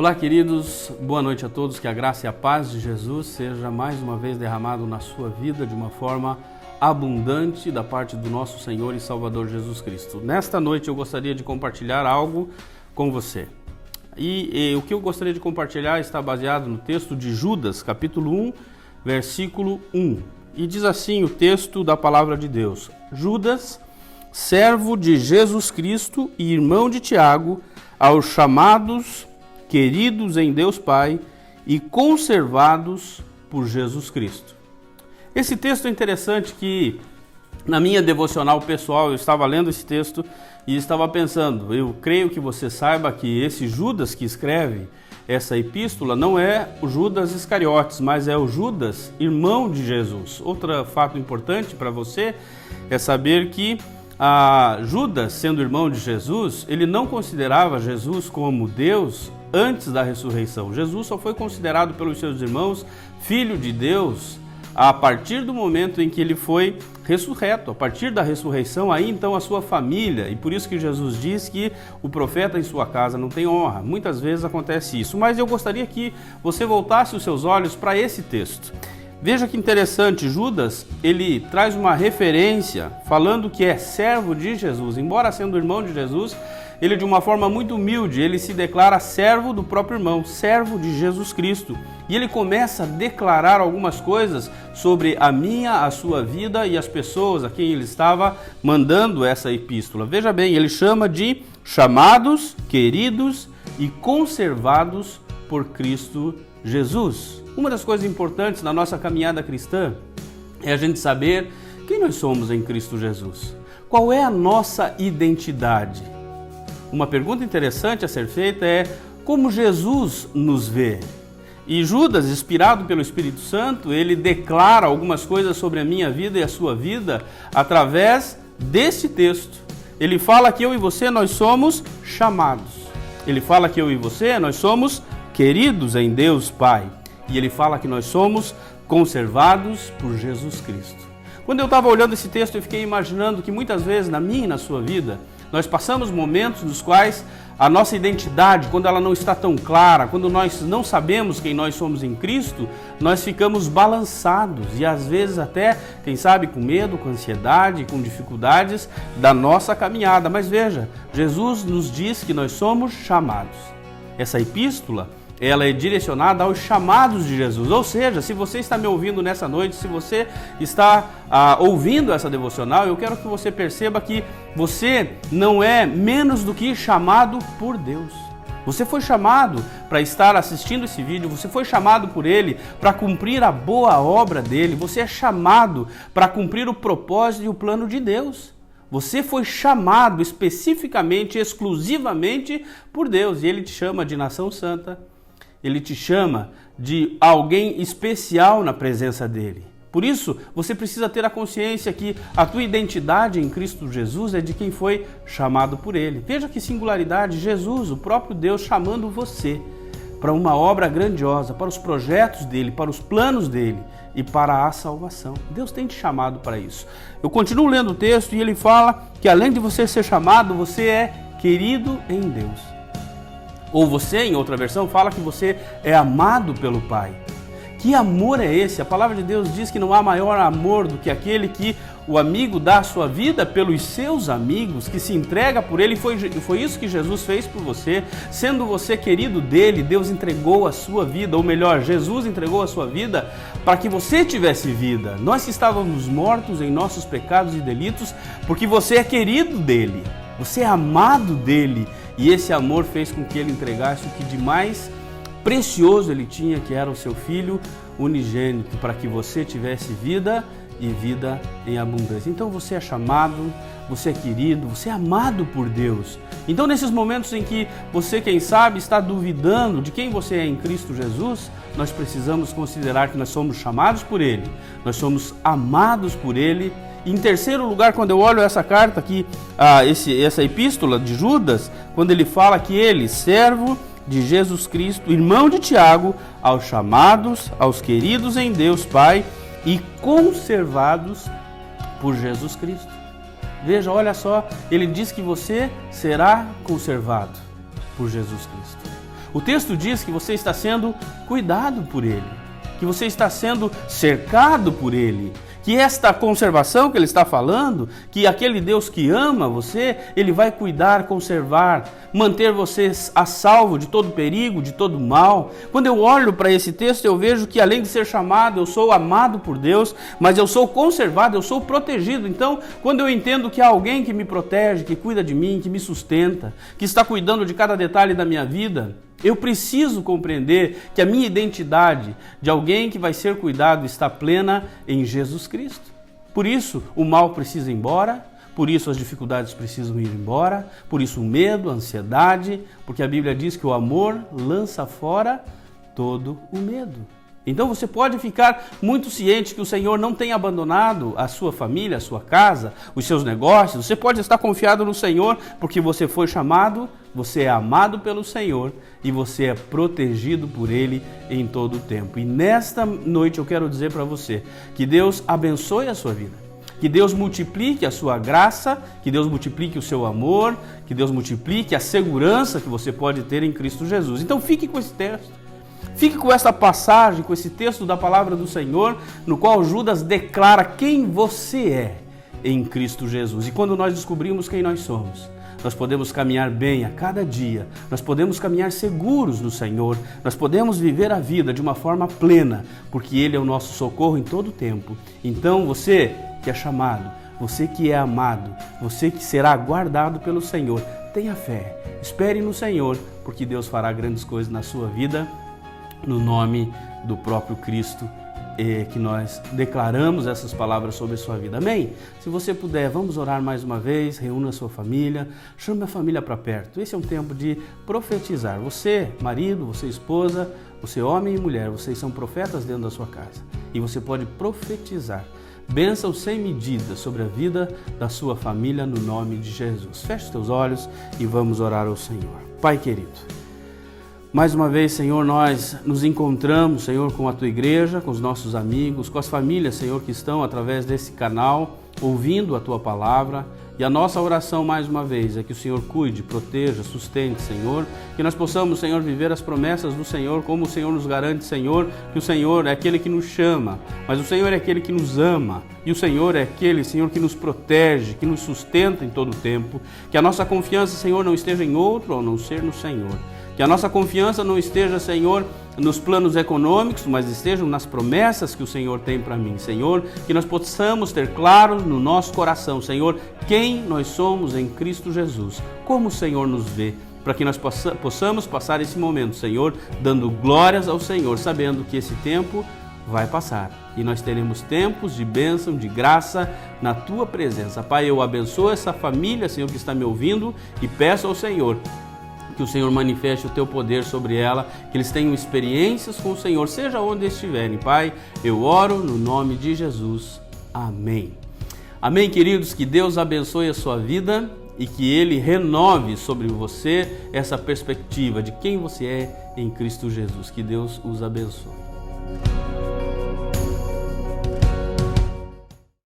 Olá, queridos, boa noite a todos, que a graça e a paz de Jesus seja mais uma vez derramado na sua vida de uma forma abundante da parte do nosso Senhor e Salvador Jesus Cristo. Nesta noite eu gostaria de compartilhar algo com você. E o que eu gostaria de compartilhar está baseado no texto de Judas, capítulo 1, versículo 1. E diz assim o texto da palavra de Deus: Judas, servo de Jesus Cristo e irmão de Tiago, aos chamados, queridos em Deus Pai e conservados por Jesus Cristo. Esse texto é interessante que na minha devocional pessoal eu estava lendo esse texto e estava pensando, eu creio que você saiba que esse Judas que escreve essa epístola não é o Judas Iscariotes, mas é o Judas, irmão de Jesus. Outro fato importante para você é saber que Judas, sendo irmão de Jesus, ele não considerava Jesus como Deus antes da ressurreição. Jesus só foi considerado pelos seus irmãos filho de Deus a partir do momento em que ele foi ressurreto, a partir da ressurreição, aí então a sua família, e por isso que Jesus diz que o profeta em sua casa não tem honra. Muitas vezes acontece isso, mas eu gostaria que você voltasse os seus olhos para esse texto. Veja que interessante, Judas, ele traz uma referência falando que é servo de Jesus. Embora sendo irmão de Jesus, ele de uma forma muito humilde, ele se declara servo do próprio irmão, servo de Jesus Cristo. E ele começa a declarar algumas coisas sobre a sua vida e as pessoas a quem ele estava mandando essa epístola. Veja bem, ele chama de chamados, queridos e conservados por Cristo Jesus. Uma das coisas importantes na nossa caminhada cristã é a gente saber quem nós somos em Cristo Jesus. Qual é a nossa identidade? Uma pergunta interessante a ser feita é como Jesus nos vê. E Judas, inspirado pelo Espírito Santo, ele declara algumas coisas sobre a minha vida e a sua vida através desse texto. Ele fala que eu e você, nós somos chamados. Ele fala que eu e você, nós somos queridos em Deus Pai. E ele fala que nós somos conservados por Jesus Cristo. Quando eu estava olhando esse texto, eu fiquei imaginando que muitas vezes na minha e na sua vida, nós passamos momentos nos quais a nossa identidade, quando ela não está tão clara, quando nós não sabemos quem nós somos em Cristo, nós ficamos balançados e às vezes até, quem sabe, com medo, com ansiedade, com dificuldades da nossa caminhada. Mas veja, Jesus nos diz que nós somos chamados. Essa epístola, ela é direcionada aos chamados de Jesus, ou seja, se você está me ouvindo nessa noite, se você está ouvindo essa devocional, eu quero que você perceba que você não é menos do que chamado por Deus. Você foi chamado para estar assistindo esse vídeo, você foi chamado por Ele para cumprir a boa obra dEle, você é chamado para cumprir o propósito e o plano de Deus. Você foi chamado especificamente, exclusivamente por Deus, e Ele te chama de nação santa. Ele te chama de alguém especial na presença dele. Por isso, você precisa ter a consciência que a tua identidade em Cristo Jesus é de quem foi chamado por ele. Veja que singularidade, Jesus, o próprio Deus, chamando você para uma obra grandiosa, para os projetos dele, para os planos dele e para a salvação. Deus tem te chamado para isso. Eu continuo lendo o texto e ele fala que além de você ser chamado, você é querido em Deus. Ou você, em outra versão, fala que você é amado pelo Pai. Que amor é esse? A palavra de Deus diz que não há maior amor do que aquele que o amigo dá a sua vida pelos seus amigos, que se entrega por ele. Foi isso que Jesus fez por você. Sendo você querido dele, Deus entregou a sua vida, ou melhor, Jesus entregou a sua vida para que você tivesse vida. Nós que estávamos mortos em nossos pecados e delitos, porque você é querido dele, você é amado dele. E esse amor fez com que ele entregasse o que de mais precioso ele tinha, que era o seu Filho unigênito, para que você tivesse vida e vida em abundância. Então você é chamado, você é querido, você é amado por Deus. Então nesses momentos em que você, quem sabe, está duvidando de quem você é em Cristo Jesus, nós precisamos considerar que nós somos chamados por Ele, nós somos amados por Ele. Em terceiro lugar, quando eu olho essa carta aqui, essa epístola de Judas, quando ele fala que ele, servo de Jesus Cristo, irmão de Tiago, aos chamados, aos queridos em Deus Pai e conservados por Jesus Cristo. Veja, olha só, ele diz que você será conservado por Jesus Cristo. O texto diz que você está sendo cuidado por Ele, que você está sendo cercado por Ele, que esta conservação que Ele está falando, que aquele Deus que ama você, Ele vai cuidar, conservar, manter você a salvo de todo perigo, de todo mal. Quando eu olho para esse texto, eu vejo que além de ser chamado, eu sou amado por Deus, mas eu sou conservado, eu sou protegido. Então, quando eu entendo que há alguém que me protege, que cuida de mim, que me sustenta, que está cuidando de cada detalhe da minha vida, eu preciso compreender que a minha identidade de alguém que vai ser cuidado está plena em Jesus Cristo. Por isso, o mal precisa ir embora, por isso as dificuldades precisam ir embora, por isso o medo, a ansiedade, porque a Bíblia diz que o amor lança fora todo o medo. Então você pode ficar muito ciente que o Senhor não tem abandonado a sua família, a sua casa, os seus negócios. Você pode estar confiado no Senhor porque você foi chamado, você é amado pelo Senhor e você é protegido por Ele em todo o tempo. E nesta noite eu quero dizer para você que Deus abençoe a sua vida, que Deus multiplique a sua graça, que Deus multiplique o seu amor, que Deus multiplique a segurança que você pode ter em Cristo Jesus. Então fique com esse texto. Fique com essa passagem, com esse texto da palavra do Senhor, no qual Judas declara quem você é em Cristo Jesus. E quando nós descobrimos quem nós somos, nós podemos caminhar bem a cada dia, nós podemos caminhar seguros no Senhor, nós podemos viver a vida de uma forma plena, porque Ele é o nosso socorro em todo o tempo. Então você que é chamado, você que é amado, você que será guardado pelo Senhor, tenha fé, espere no Senhor, porque Deus fará grandes coisas na sua vida, no nome do próprio Cristo, que nós declaramos essas palavras sobre a sua vida. Amém? Se você puder, vamos orar mais uma vez, reúna a sua família, chame a família para perto. Esse é um tempo de profetizar. Você, marido, você, esposa, você, homem e mulher, vocês são profetas dentro da sua casa. E você pode profetizar bênção sem medida sobre a vida da sua família no nome de Jesus. Feche os teus olhos e vamos orar ao Senhor. Pai querido, mais uma vez, Senhor, nós nos encontramos, Senhor, com a Tua igreja, com os nossos amigos, com as famílias, Senhor, que estão através desse canal, ouvindo a Tua palavra. E a nossa oração, mais uma vez, é que o Senhor cuide, proteja, sustente, Senhor, que nós possamos, Senhor, viver as promessas do Senhor, como o Senhor nos garante, Senhor, que o Senhor é aquele que nos chama, mas o Senhor é aquele que nos ama, e o Senhor é aquele, Senhor, que nos protege, que nos sustenta em todo o tempo, que a nossa confiança, Senhor, não esteja em outro, ao não ser no Senhor. Que a nossa confiança não esteja, Senhor, nos planos econômicos, mas estejam nas promessas que o Senhor tem para mim, Senhor. Que nós possamos ter claro no nosso coração, Senhor, quem nós somos em Cristo Jesus, como o Senhor nos vê, para que nós possamos passar esse momento, Senhor, dando glórias ao Senhor, sabendo que esse tempo vai passar e nós teremos tempos de bênção, de graça na Tua presença. Pai, eu abençoo essa família, Senhor, que está me ouvindo e peço ao Senhor que o Senhor manifeste o Teu poder sobre ela, que eles tenham experiências com o Senhor, seja onde estiverem. Pai, eu oro no nome de Jesus. Amém. Amém, queridos, que Deus abençoe a sua vida e que Ele renove sobre você essa perspectiva de quem você é em Cristo Jesus. Que Deus os abençoe.